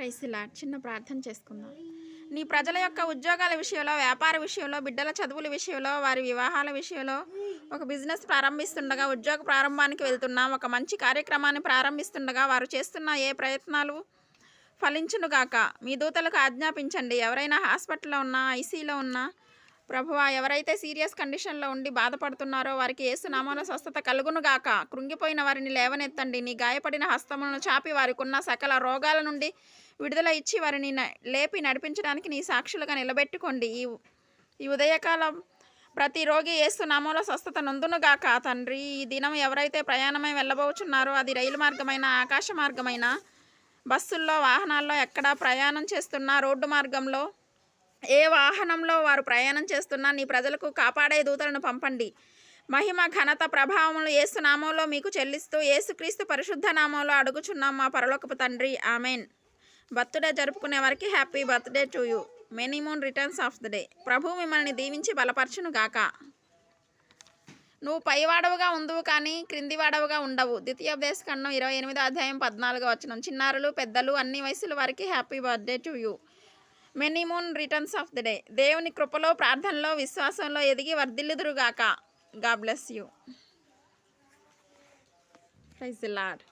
Praise the lord. చిన్న ప్రార్థన చేసుకుందాం. నీ ప్రజల యొక్క ఉద్యోగాల విషయంలో, వ్యాపార విషయంలో, బిడ్డల చదువుల విషయంలో, వారి వివాహాల విషయంలో, ఒక బిజినెస్ ప్రారంభిస్తుండగా, ఉద్యోగ ప్రారంభానికి వెళ్తున్నాం, ఒక మంచి కార్యక్రమాన్ని ప్రారంభిస్తుండగా వారు చేస్తున్న ఏ ప్రయత్నాలు ఫలించునుగాక. మీ దూతలకు ఆజ్ఞాపించండి. ఎవరైనా హాస్పిటల్లో ఉన్నా, ఐసీలో ఉన్నా, ప్రభువా, ఎవరైతే సీరియస్ కండిషన్లో ఉండి బాధపడుతున్నారో వారికి యేసు నామములో స్వస్థత కలుగునుగాక. కృంగిపోయిన వారిని లేవనెత్తండి. నీ గాయపడిన హస్తములను చాపి వారికి ఉన్న సకల రోగాల నుండి విడుదల ఇచ్చి వారిని లేపి నడిపించడానికి నీ సాక్షులుగా నిలబెట్టుకోండి. ఈ ఉదయకాలం ప్రతి రోగి యేసు నామములో స్వస్థత నొందునుగాక. తండ్రి, ఈ దినం ఎవరైతే ప్రయాణమై వెళ్ళబోచున్నారో, అది రైలు మార్గమైన, ఆకాశ మార్గమైన, బస్సుల్లో, వాహనాల్లో, ఎక్కడ ప్రయాణం చేస్తున్నా, రోడ్డు మార్గంలో, ఏ వాహనంలో వారు ప్రయాణం చేస్తున్నా నీ ప్రజలకు కాపాడే దూతలను పంపండి. మహిమ, ఘనత, ప్రభావములు యేసు నామంలో మీకు చెల్లిస్తూ యేసుక్రీస్తు పరిశుద్ధ నామంలో అడుగుచున్నాం మా పరలోకపు తండ్రి. ఆమెన్. బర్త్డే జరుపుకునే వారికి happy birthday to you. Many more returns of the day. ప్రభు మిమ్మల్ని దీవించి బలపరచును గాక. నువ్వు పైవాడవుగా ఉందువు కానీ క్రిందివాడవుగా ఉండవు. ద్వితీయోపదేశకాండం 28:14. చిన్నారులు, పెద్దలు, అన్ని వయసుల వారికి happy birthday to you. Many more returns of the day. దేవుని కృపలో, ప్రార్థనలో, విశ్వాసంలో ఎదిగి వర్ధిల్లుదురుగాక. God bless you. Praise the lord.